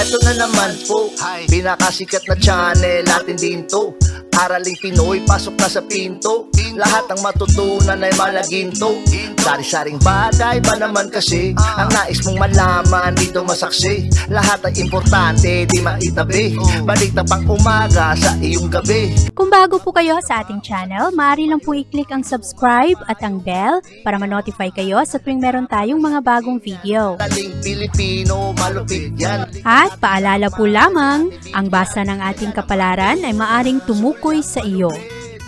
Eto na naman po, pinakasikat na channel natin din to. Araling Pinoy, pasok na sa pinto. Lahat ng matutunan ay malaginto. Sari-saring bagay ba naman kasi ang nais mong malaman dito masaksi. Lahat ay importante, di maitabi. Balik na pang umaga sa iyong gabi. Kung bago po kayo sa ating channel, maaari lang po i-click ang subscribe at ang bell para ma-notify kayo sa tuwing meron tayong mga bagong video. Taling Pilipino, malupit yan. At paalala po lamang, ang basa ng ating kapalaran ay maaring tumukoy sa iyo.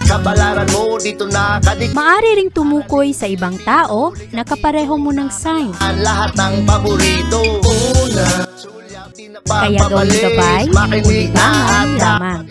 Kapalaran mo dito nakadik. Maaari ring tumukoy sa ibang tao na kapareho mo ng sign. Lahat ng paborito. Una, Kaya gawing gabay, makinig libangan lamang.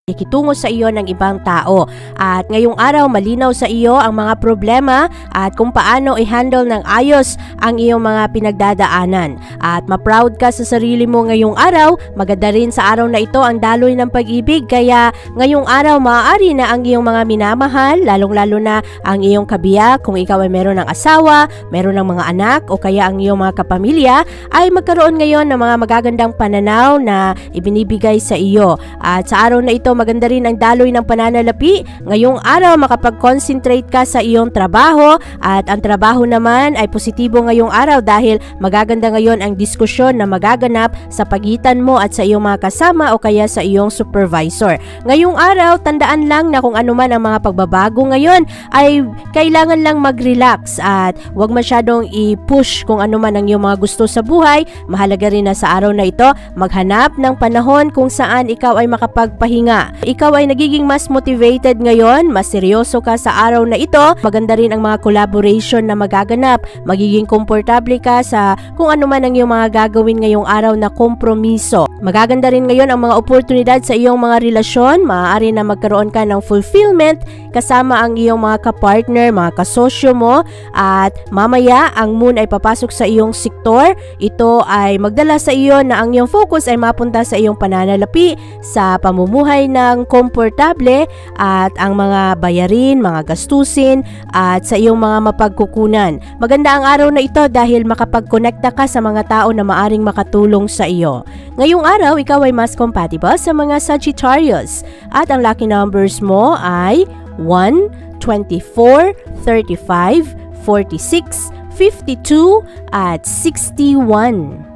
Ikitungo sa iyo ng ibang tao. At ngayong araw, malinaw sa iyo ang mga problema at kung paano i-handle ng ayos ang iyong mga pinagdadaanan. At ma-proud ka sa sarili mo ngayong araw. Maganda rin sa araw na ito ang daloy ng pag-ibig. Kaya ngayong araw, maaari na ang iyong mga minamahal, lalong-lalo na ang iyong kabiyak. Kung ikaw ay meron ng asawa, meron ng mga anak, o kaya ang iyong mga kapamilya, ay magkaroon ngayon ng mga magagandang pananaw na ibinibigay sa iyo. At sa araw na ito, maganda rin ang daloy ng pananalapi. Ngayong araw, makapag-concentrate ka sa iyong trabaho at ang trabaho naman ay positibo ngayong araw dahil magaganda ngayon ang diskusyon na magaganap sa pagitan mo at sa iyong mga kasama o kaya sa iyong supervisor. Ngayong araw, tandaan lang na kung ano man ang mga pagbabago ngayon ay kailangan lang mag-relax at huwag masyadong i-push kung ano man ang iyong mga gusto sa buhay. Mahalaga rin na sa araw na ito, maghanap ng panahon kung saan ikaw ay makapagpahinga. Ikaw ay nagiging mas motivated ngayon, mas seryoso ka sa araw na ito. Maganda rin ang mga collaboration na magaganap. Magiging komportable ka sa kung ano man ang iyong mga gagawin ngayong araw na kompromiso. Magaganda rin ngayon ang mga oportunidad sa iyong mga relasyon. Maaari na magkaroon ka ng fulfillment kasama ang iyong mga kapartner, mga kasosyo mo. At mamaya, ang moon ay papasok sa iyong sektor. Ito ay magdala sa iyo na ang iyong focus ay mapunta sa iyong pananalapi, sa pamumuhay ng komportable at ang mga bayarin, mga gastusin at sa iyong mga mapagkukunan. Maganda ang araw na ito dahil makapag-connecta ka sa mga tao na maaring makatulong sa iyo. Ngayong araw, ikaw ay mas compatible sa mga Sagittarius at ang lucky numbers mo ay 1, 24, 35, 46, 52 at 61.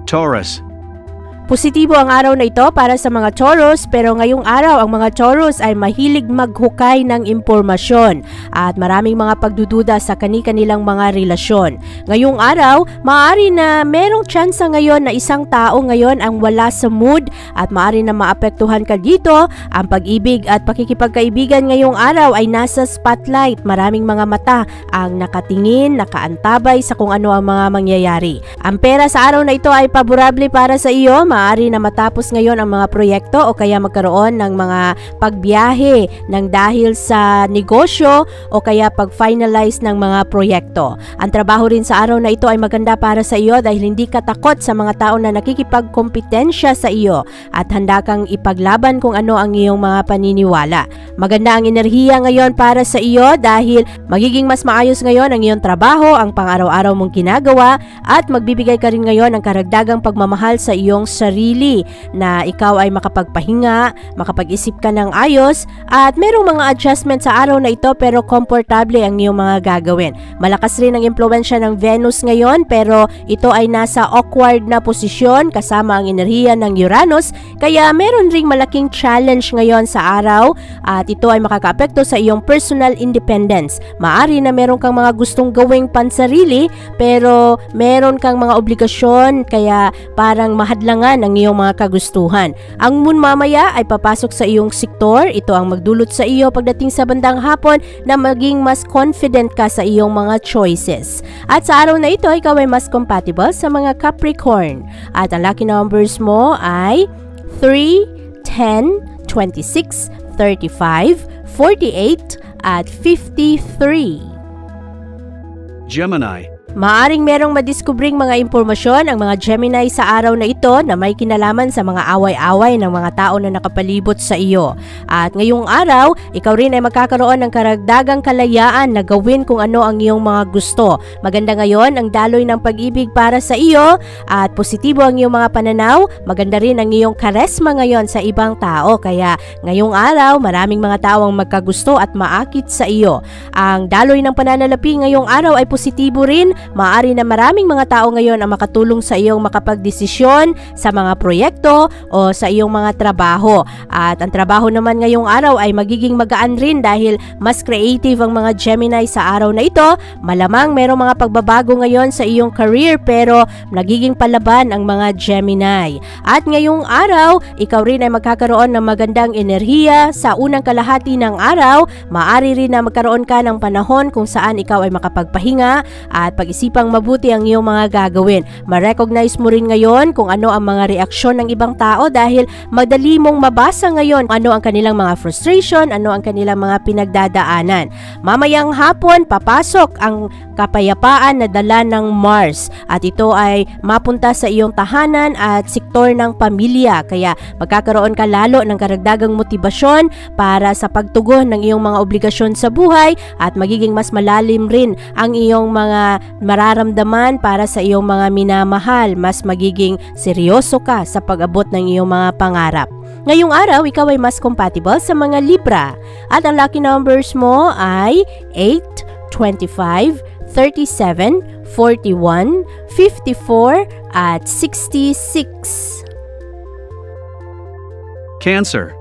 Taurus. Positibo ang araw na ito para sa mga Taurus, pero ngayong araw ang mga Taurus ay mahilig maghukay ng impormasyon at maraming mga pagdududa sa kani-kanilang mga relasyon. Ngayong araw, maaari na merong tsansa ngayon na isang tao ngayon ang wala sa mood at maaari na maapektuhan ka dito. Ang pag-ibig at pakikipagkaibigan ngayong araw ay nasa spotlight. Maraming mga mata ang nakatingin, nakaantabay sa kung ano ang mga mangyayari. Ang pera sa araw na ito ay paborable para sa iyo. Maaari na matapos ngayon ang mga proyekto o kaya magkaroon ng mga pagbiyahe ng dahil sa negosyo o kaya pag-finalize ng mga proyekto. Ang trabaho rin sa araw na ito ay maganda para sa iyo dahil hindi ka takot sa mga tao na nakikipagkompetensya sa iyo at handa kang ipaglaban kung ano ang iyong mga paniniwala. Maganda ang enerhiya ngayon para sa iyo dahil magiging mas maayos ngayon ang iyong trabaho, ang pang-araw-araw mong ginagawa at magbibigay ka rin ngayon ng karagdagang pagmamahal sa iyong sarili na ikaw ay makapagpahinga, makapag-isip ka ng ayos at merong mga adjustment sa araw na ito pero komportable ang iyong mga gagawin. Malakas rin ang impluwensya ng Venus ngayon pero ito ay nasa awkward na posisyon kasama ang enerhiya ng Uranus kaya meron ring malaking challenge ngayon sa araw at ito ay makakaapekto sa iyong personal independence. Maari na meron kang mga gustong gawing pansarili pero meron kang mga obligasyon kaya parang mahadlangan ang iyong mga kagustuhan. Ang moon mamaya ay papasok sa iyong sektor. Ito ang magdulot sa iyo pagdating sa bandang hapon na maging mas confident ka sa iyong mga choices. At sa araw na ito, ikaw ay mas compatible sa mga Capricorn. At ang lucky numbers mo ay 3, 10, 26, 35, 48 at 53. Gemini. Maaring merong madiskubring mga impormasyon ang mga Gemini sa araw na ito na may kinalaman sa mga away-away ng mga tao na nakapalibot sa iyo. At ngayong araw, ikaw rin ay magkakaroon ng karagdagang kalayaan na gawin kung ano ang iyong mga gusto. Maganda ngayon ang daloy ng pag-ibig para sa iyo at positibo ang iyong mga pananaw. Maganda rin ang iyong karesma ngayon sa ibang tao. Kaya ngayong araw, maraming mga tao ang magkagusto at maakit sa iyo. Ang daloy ng pananalapi ngayong araw ay positibo rin. Maaari na maraming mga tao ngayon ang makatulong sa iyong makapagdesisyon sa mga proyekto o sa iyong mga trabaho. At ang trabaho naman ngayong araw ay magiging magaan rin dahil mas creative ang mga Gemini sa araw na ito. Malamang merong mga pagbabago ngayon sa iyong career pero nagiging palaban ang mga Gemini. At ngayong araw, ikaw rin ay magkakaroon ng magandang enerhiya sa unang kalahati ng araw. Maaari rin na magkaroon ka ng panahon kung saan ikaw ay makapagpahinga at pag-isipang mabuti ang iyong mga gagawin. Ma-recognize mo rin ngayon kung ano ang mga reaksyon ng ibang tao dahil madali mong mabasa ngayon ano ang kanilang mga frustration, ano ang kanilang mga pinagdadaanan. Mamayang hapon, papasok ang kapayapaan na dala ng Mars at ito ay mapunta sa iyong tahanan at sektor ng pamilya. Kaya magkakaroon ka lalo ng karagdagang motibasyon para sa pagtugon ng iyong mga obligasyon sa buhay at magiging mas malalim rin ang iyong mga mararamdaman para sa iyong mga minamahal. Mas magiging seryoso ka sa pag-abot ng iyong mga pangarap. Ngayong araw, ikaw ay mas compatible sa mga Libra at ang lucky numbers mo ay 8, 25, 37, 41, 54 at 66. Cancer.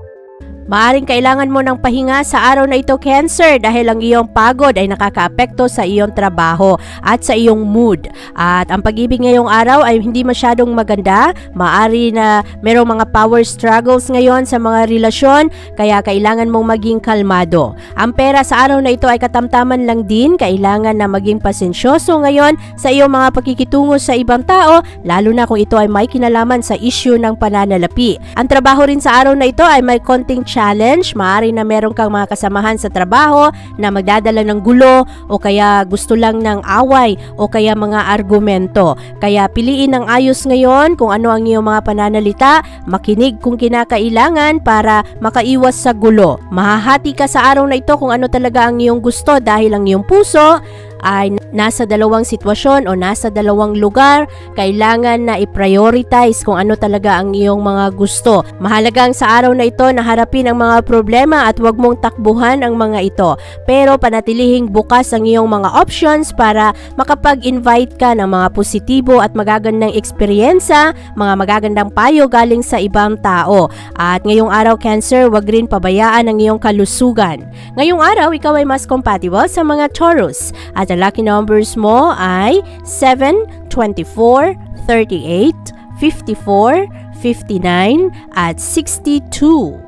Maaring kailangan mo ng pahinga sa araw na ito, Cancer, dahil ang iyong pagod ay nakakaapekto sa iyong trabaho at sa iyong mood. At ang pag-ibig ngayong araw ay hindi masyadong maganda. Maari na merong mga power struggles ngayon sa mga relasyon, kaya kailangan mong maging kalmado. Ang pera sa araw na ito ay katamtaman lang din. Kailangan na maging pasensyoso ngayon sa iyong mga pakikitungo sa ibang tao, lalo na kung ito ay may kinalaman sa issue ng pananalapi. Ang trabaho rin sa araw na ito ay may konting challenge. Maaari na meron kang mga kasamahan sa trabaho na magdadala ng gulo o kaya gusto lang ng away o kaya mga argumento. Kaya piliin ng ayos ngayon kung ano ang iyong mga pananalita, makinig kung kinakailangan para makaiwas sa gulo. Mahahati ka sa araw na ito kung ano talaga ang iyong gusto dahil ang iyong puso ay nasa dalawang sitwasyon o nasa dalawang lugar. Kailangan na i-prioritize kung ano talaga ang iyong mga gusto. Mahalagang sa araw na ito na harapin ang mga problema at huwag mong takbuhan ang mga ito. Pero panatilihing bukas ang iyong mga options para makapag-invite ka ng mga positibo at magagandang eksperyensa, mga magagandang payo galing sa ibang tao. At ngayong araw, Cancer, huwag rin pabayaan ang iyong kalusugan. Ngayong araw, ikaw ay mas compatible sa mga Taurus. At ang lucky numbers mo ay 7, 24, 38, 54, 59 at 62.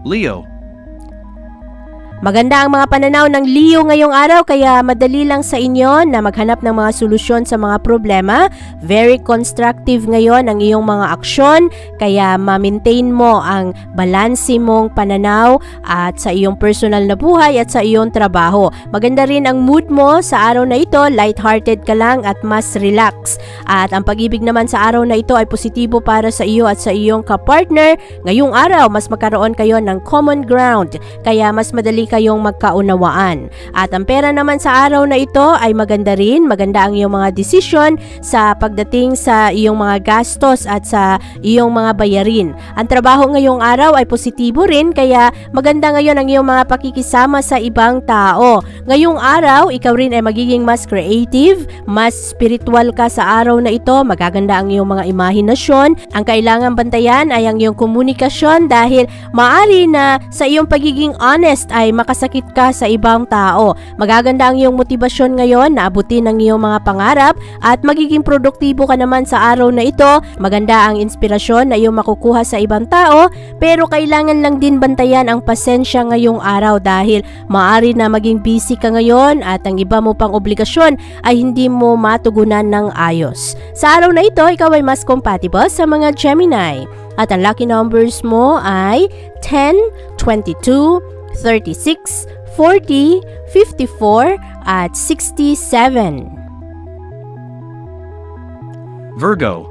Leo. Maganda ang mga pananaw ng Leo ngayong araw kaya madali lang sa inyo na maghanap ng mga solusyon sa mga problema. Very constructive ngayon ang iyong mga aksyon kaya ma-maintain mo ang balanse mong pananaw at sa iyong personal na buhay at sa iyong trabaho. Maganda rin ang mood mo sa araw na ito, lighthearted ka lang at mas relax. At ang pag-ibig naman sa araw na ito ay positibo para sa iyo at sa iyong kapartner. Ngayong araw, mas magkaroon kayo ng common ground kaya mas madali kayong magkaunawaan. At ang pera naman sa araw na ito ay maganda rin. Maganda ang iyong mga desisyon sa pagdating sa iyong mga gastos at sa iyong mga bayarin. Ang trabaho ngayong araw ay positibo rin kaya maganda ngayon ang iyong mga pakikisama sa ibang tao. Ngayong araw, ikaw rin ay magiging mas creative, mas spiritual ka sa araw na ito. Magaganda ang iyong mga imahinasyon. Ang kailangan bantayan ay ang iyong komunikasyon dahil maaari na sa iyong pagiging honest ay makasakit ka sa ibang tao. Magaganda ang iyong motibasyon ngayon na abutin ang iyong mga pangarap at magiging produktibo ka naman sa araw na ito. Maganda ang inspirasyon na iyong makukuha sa ibang tao pero kailangan lang din bantayan ang pasensya ngayong araw dahil maaari na maging busy ka ngayon at ang iba mo pang obligasyon ay hindi mo matugunan ng ayos. Sa araw na ito, ikaw ay mas compatible sa mga Gemini at ang lucky numbers mo ay 10, 22, 36, 40, 54, at 67. Virgo.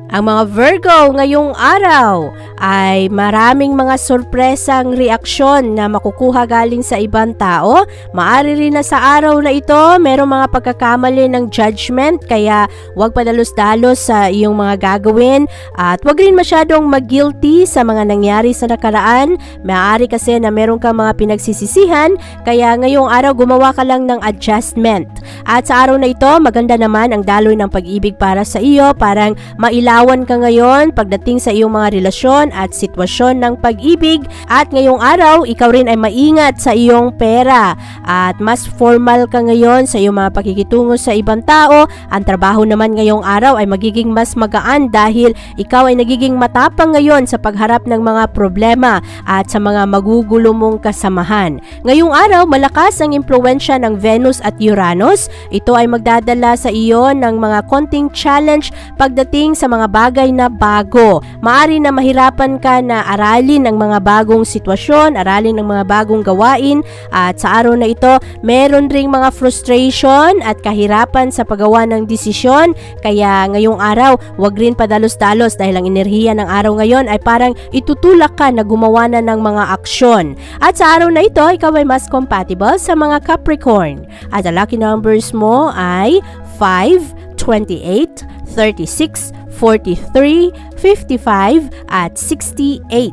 Ang mga Virgo ngayong araw ay maraming mga sorpresang reaksyon na makukuha galing sa ibang tao. Maari rin na sa araw na ito, merong mga pagkakamali ng judgment, kaya huwag padalos-dalos sa iyong mga gagawin at huwag rin masyadong mag-guilty sa mga nangyari sa nakaraan. Maaari kasi na meron kang mga pinagsisisihan, kaya ngayong araw gumawa ka lang ng adjustment. At sa araw na ito, maganda naman ang daloy ng pag-ibig para sa iyo, parang mailawan ka ngayon pagdating sa iyong mga relasyon at sitwasyon ng pag-ibig. At ngayong araw, ikaw rin ay maingat sa iyong pera at mas formal ka ngayon sa iyong mga pakikitungo sa ibang tao. Ang trabaho naman ngayong araw ay magiging mas magaan dahil ikaw ay nagiging matapang ngayon sa pagharap ng mga problema at sa mga magugulo mong kasamahan. Ngayong araw, malakas ang impluwensya ng Venus at Uranus. Ito ay magdadala sa iyo ng mga konting challenge pagdating sa mga bagay na bago. Maari na mahirapan ka na aralin ang mga bagong sitwasyon, aralin ang mga bagong gawain, at sa araw na ito, meron ring mga frustration at kahirapan sa paggawa ng desisyon. Kaya ngayong araw, huwag rin padalos-dalos dahil ang enerhiya ng araw ngayon ay parang itutulak ka na gumawa na ng mga aksyon. At sa araw na ito, ikaw ay mas compatible sa mga Capricorn. At ang lucky numbers mo ay 5, 28, 36, 43, 55, at 68.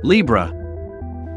Libra.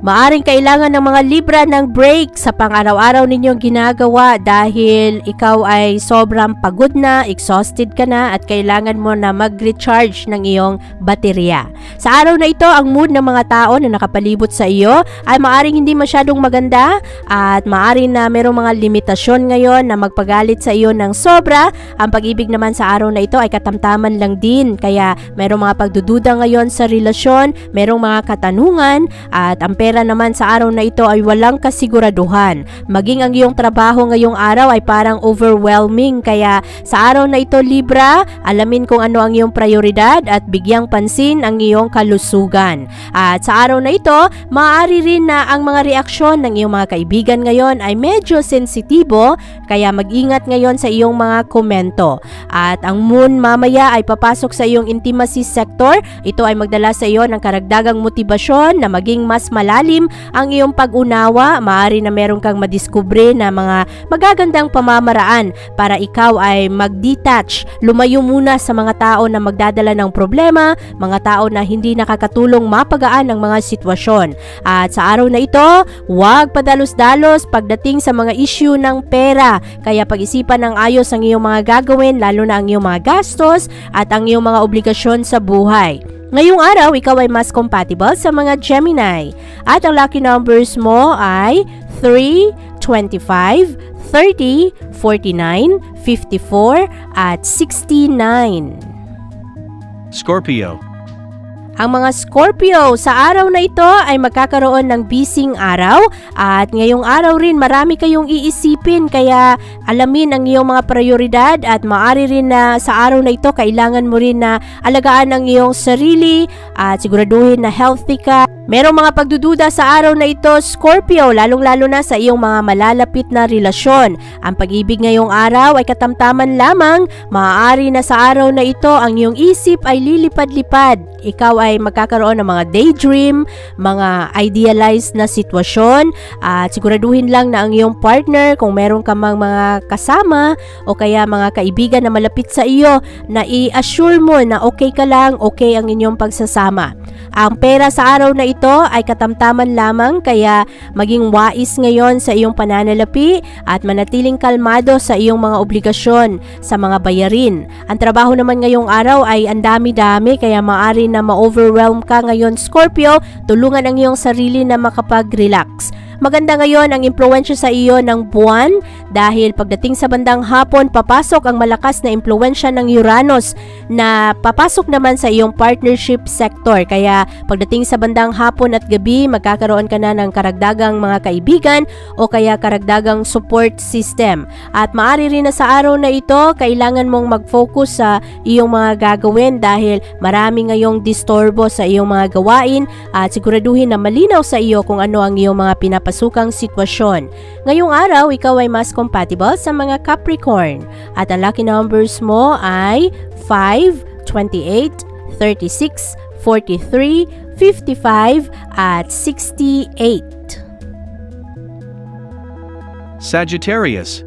Maaring kailangan ng mga Libra ng break sa pang-araw-araw ninyong ginagawa dahil ikaw ay sobrang pagod na, exhausted ka na at kailangan mo na mag-recharge ng iyong baterya. Sa araw na ito, ang mood ng mga tao na nakapalibot sa iyo ay maaring hindi masyadong maganda at maaring na merong mga limitasyon ngayon na magpagalit sa iyo ng sobra. Ang pag-ibig naman sa araw na ito ay katamtaman lang din, kaya merong mga pagdududa ngayon sa relasyon, merong mga katanungan, at ang pera naman sa araw na ito ay walang kasiguraduhan. Maging ang iyong trabaho ngayong araw ay parang overwhelming, kaya sa araw na ito, Libra, alamin kung ano ang iyong prioridad at bigyang pansin ang iyong kalusugan. At sa araw na ito, maaari rin na ang mga reaksyon ng iyong mga kaibigan ngayon ay medyo sensitibo, kaya mag-ingat ngayon sa iyong mga komento. At ang moon mamaya ay papasok sa iyong intimacy sector. Ito ay magdala sa iyo ng karagdagang motibasyon na maging mas malalim ang iyong pag-unawa. Maaari na meron kang madiskubre na mga magagandang pamamaraan para ikaw ay mag-detach. Lumayo muna sa mga tao na magdadala ng problema, mga tao na hindi nakakatulong mapagaan ang mga sitwasyon. At sa araw na ito, huwag padalos-dalos pagdating sa mga issue ng pera. Kaya pag-isipan ng ayos ang iyong mga gagawin, lalo na ang iyong mga gastos at ang iyong mga obligasyon sa buhay. Ngayong araw, ikaw ay mas compatible sa mga Gemini. At ang lucky numbers mo ay 3, 25, 30, 49, 54, at 69. Scorpio. Ang mga Scorpio, sa araw na ito ay magkakaroon ng bising araw at ngayong araw rin marami kayong iisipin, kaya alamin ang iyong mga prioridad at maaari rin na sa araw na ito kailangan mo rin na alagaan ang iyong sarili at siguraduhin na healthy ka. Merong mga pagdududa sa araw na ito, Scorpio, lalong-lalo na sa iyong mga malalapit na relasyon. Ang pag-ibig ngayong araw ay katamtaman lamang. Maaari na sa araw na ito ang iyong isip ay lilipad-lipad. Ikaw ay magkakaroon ng mga daydream, mga idealized na sitwasyon, at siguraduhin lang na ang iyong partner, kung meron ka mang mga kasama o kaya mga kaibigan na malapit sa iyo, na i-assure mo na okay ka lang, okay ang inyong pagsasama. Ang pera sa araw na ito ay katamtaman lamang, kaya maging wais ngayon sa iyong pananalapi at manatiling kalmado sa iyong mga obligasyon sa mga bayarin. Ang trabaho naman ngayong araw ay ang dami-dami, kaya maaari na ma-overwhelm ka ngayon, Scorpio. Tulungan ang iyong sarili na makapag-relax. Maganda ngayon ang impluwensya sa iyo ng buwan dahil pagdating sa bandang hapon, papasok ang malakas na impluwensya ng Uranus na papasok naman sa iyong partnership sector. Kaya pagdating sa bandang hapon at gabi, magkakaroon ka na ng karagdagang mga kaibigan o kaya karagdagang support system. At maaari rin na sa araw na ito, kailangan mong mag-focus sa iyong mga gagawin dahil marami ngayong disturbo sa iyong mga gawain at siguraduhin na malinaw sa iyo kung ano ang iyong mga pinapasukang sitwasyon. Ngayong araw, ikaw ay mas compatible sa mga Capricorn at ang lucky numbers mo ay 5, 28, 36, 43, 55 at 68. Sagittarius.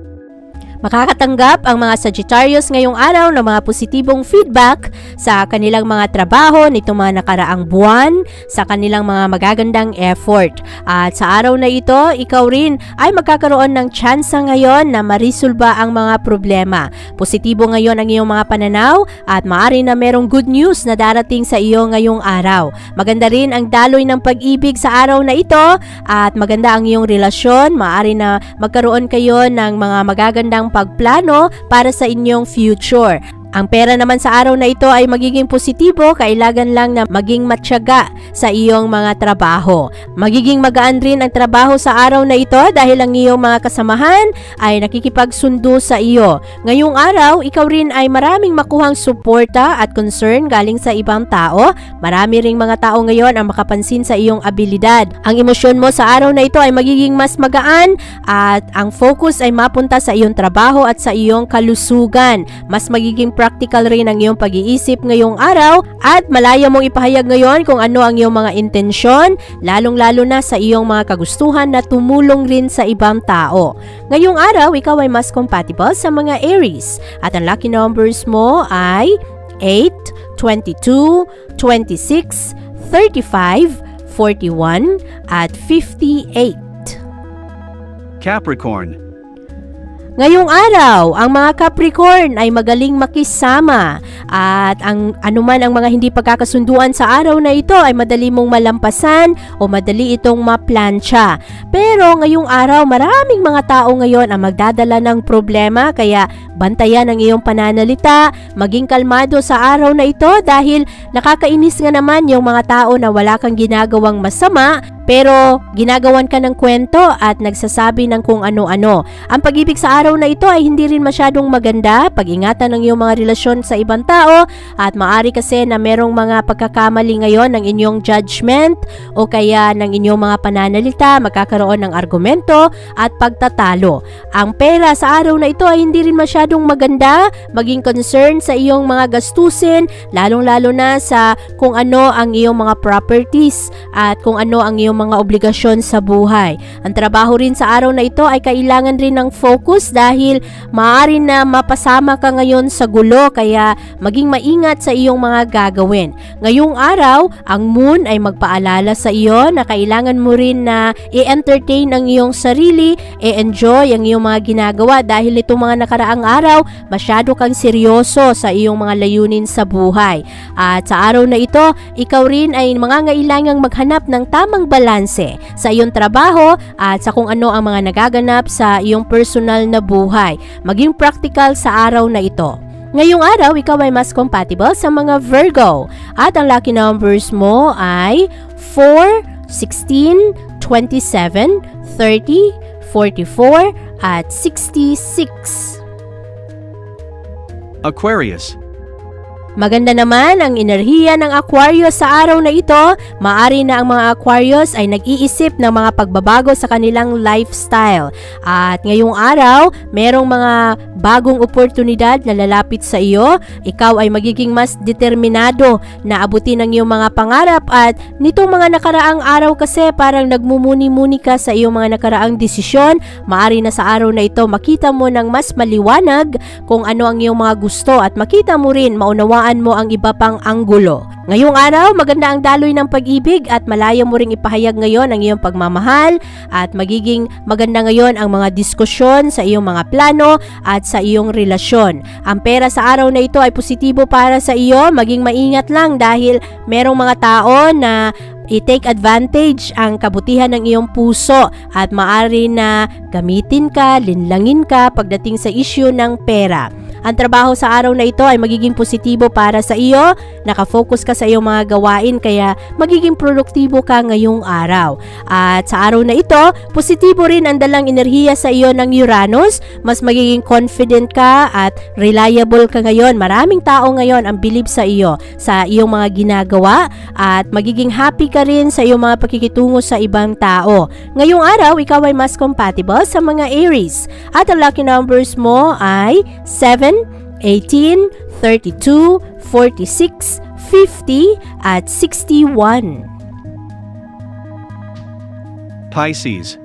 Makakatanggap ang mga Sagittarius ngayong araw ng mga positibong feedback sa kanilang mga trabaho nitong mga nakaraang buwan, sa kanilang mga magagandang effort. At sa araw na ito, ikaw rin ay magkakaroon ng tsansa ngayon na marisolba ang mga problema. Positibo ngayon ang iyong mga pananaw at maaari na merong good news na darating sa iyo ngayong araw. Maganda rin ang daloy ng pag-ibig sa araw na ito at maganda ang iyong relasyon. Maaari na magkaroon kayo ng mga magagandang pagplano para sa inyong future. Ang pera naman sa araw na ito ay magiging positibo, kailangan lang na maging matyaga sa iyong mga trabaho. Magiging magaan rin ang trabaho sa araw na ito dahil ang iyong mga kasamahan ay nakikipagsundo sa iyo. Ngayong araw, ikaw rin ay maraming makuhang suporta at concern galing sa ibang tao. Marami ring mga tao ngayon ang makapansin sa iyong abilidad. Ang emosyon mo sa araw na ito ay magiging mas magaan at ang focus ay mapunta sa iyong trabaho at sa iyong kalusugan. Mas magiging practical rin ang iyong pag-iisip ngayong araw at malaya mong ipahayag ngayon kung ano ang iyong mga intensyon, lalong-lalo na sa iyong mga kagustuhan na tumulong rin sa ibang tao. Ngayong araw, ikaw ay mas compatible sa mga Aries at ang lucky numbers mo ay 8, 22, 26, 35, 41 at 58. Capricorn. Ngayong araw, ang mga Capricorn ay magaling makisama at ang anuman ang mga hindi pagkakasunduan sa araw na ito ay madali mong malampasan o madali itong maplansya. Pero ngayong araw, maraming mga tao ngayon ang magdadala ng problema kaya bantayan ang iyong pananalita, maging kalmado sa araw na ito dahil nakakainis nga naman yung mga tao na wala kang ginagawang masama pero ginagawan ka ng kwento at nagsasabi ng kung ano-ano. Ang pag-ibig sa araw na ito ay hindi rin masyadong maganda. Pag-ingatan ng iyong mga relasyon sa ibang tao at maari kasi na merong mga pagkakamali ngayon ng inyong judgment o kaya ng inyong mga pananalita, magkakaroon ng argumento at pagtatalo. Ang pera sa araw na ito ay hindi rin masyadong maganda. Maging concern sa iyong mga gastusin, lalong-lalo na sa kung ano ang iyong mga properties at kung ano ang iyong mga obligasyon sa buhay. Ang trabaho rin sa araw na ito ay kailangan rin ng focus dahil maaari na mapasama ka ngayon sa gulo kaya maging maingat sa iyong mga gagawin. Ngayong araw, ang moon ay magpaalala sa iyo na kailangan mo rin na i-entertain ang iyong sarili, i-enjoy ang iyong mga ginagawa dahil itong mga nakaraang araw, masyado kang seryoso sa iyong mga layunin sa buhay. At sa araw na ito, ikaw rin ay mangangailangang maghanap ng tamang balanse sa iyong trabaho at sa kung ano ang mga nagaganap sa iyong personal na buhay. Maging practical sa araw na ito. Ngayong araw, ikaw ay mas compatible sa mga Virgo at ang lucky numbers mo ay 4, 16, 27, 30, 44 at 66. Aquarius. Maganda naman ang enerhiya ng Aquarius sa araw na ito. Maari na ang mga Aquarius ay nag-iisip ng mga pagbabago sa kanilang lifestyle. At ngayong araw, merong mga bagong oportunidad na lalapit sa iyo. Ikaw ay magiging mas determinado na abutin ang iyong mga pangarap at nitong mga nakaraang araw kasi parang nagmumuni-muni ka sa iyong mga nakaraang desisyon. Maari na sa araw na ito makita mo ng mas maliwanag kung ano ang iyong mga gusto at makita mo rin, maunawaan mo ang iba pang anggulo. Ngayong araw, maganda ang daloy ng pag-ibig at malaya mo ring ipahayag ngayon ang iyong pagmamahal at magiging maganda ngayon ang mga diskusyon sa iyong mga plano at sa iyong relasyon. Ang pera sa araw na ito ay positibo para sa iyo, maging maingat lang dahil merong mga tao na i-take advantage ang kabutihan ng iyong puso at maari na gamitin ka, linlangin ka pagdating sa issue ng pera. Ang trabaho sa araw na ito ay magiging positibo para sa iyo, nakafocus ka sa iyong mga gawain kaya magiging produktibo ka ngayong araw. At sa araw na ito, positibo rin ang dalang enerhiya sa iyo ng Uranus, mas magiging confident ka at reliable ka ngayon. Maraming tao ngayon ang believe sa iyo, sa iyong mga ginagawa at magiging happy ka rin sa iyong mga pakikitungo sa ibang tao. Ngayong araw, ikaw ay mas compatible sa mga Aries at ang lucky numbers mo ay 7, 18, 32, 46, 50 at 61. Pisces.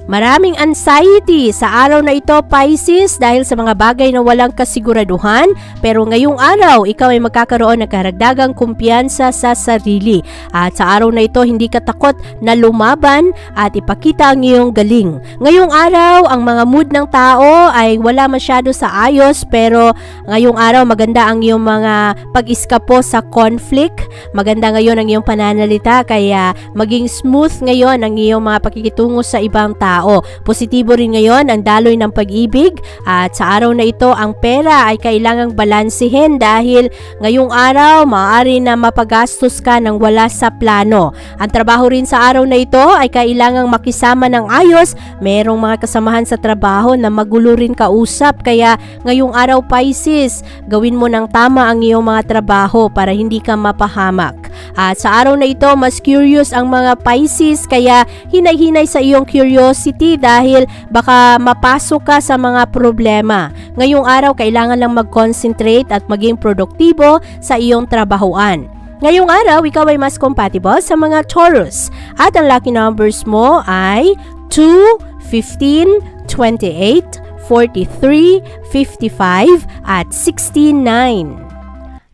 Maraming anxiety sa araw na ito, Pisces, dahil sa mga bagay na walang kasiguraduhan. Pero ngayong araw, ikaw ay magkakaroon ng karagdagang kumpiyansa sa sarili. At sa araw na ito, hindi ka takot na lumaban at ipakita ang iyong galing. Ngayong araw, ang mga mood ng tao ay wala masyado sa ayos. Pero ngayong araw, maganda ang iyong mga pag-iskapo sa conflict. Maganda ngayon ang iyong pananalita, kaya maging smooth ngayon ang iyong mga pakikitungo sa ibang tao. Positibo rin ngayon ang daloy ng pag-ibig at sa araw na ito ang pera ay kailangang balansehin dahil ngayong araw maaari na mapagastos ka ng wala sa plano. Ang trabaho rin sa araw na ito ay kailangang makisama ng ayos. Merong mga kasamahan sa trabaho na magulo rin kausap, kaya ngayong araw, Pisces, gawin mo ng tama ang iyong mga trabaho para hindi ka mapahamak. At sa araw na ito, mas curious ang mga Pisces, kaya hinay-hinay sa iyong curiosity dahil baka mapasok ka sa mga problema. Ngayong araw, kailangan lang mag-concentrate at maging produktibo sa iyong trabahuan. Ngayong araw, ikaw ay mas compatible sa mga Taurus at ang lucky numbers mo ay 2, 15, 28, 43, 55 at 69.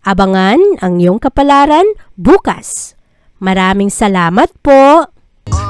Abangan ang iyong kapalaran bukas. Maraming salamat po!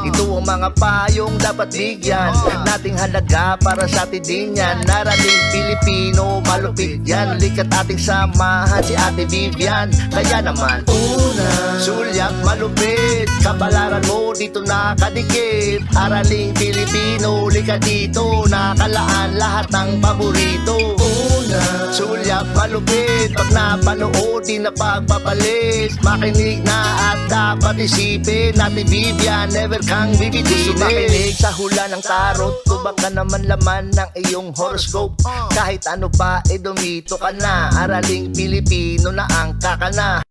Ito ang mga payong dapat bigyan nating halaga para sa atin din yan. Narating Pilipino, malupit yan. Likat ating samahan si Ate Vivian. Kaya naman, una, sulyak malupit, kapalaran mo dito nakadikit. Araling Pilipino, likat dito, nakalaan lahat ng paborito. Una, sulyak malupit, pag napanood di na pagpapalit. Makinig na at dapat isipin, Ate Vivian, never kang bibitinin. Gusto makinig sa hula ng tarot, tubak ka naman laman ng iyong horoscope. Kahit ano pa, dumito ka na. Araling Pilipino na ang kakana.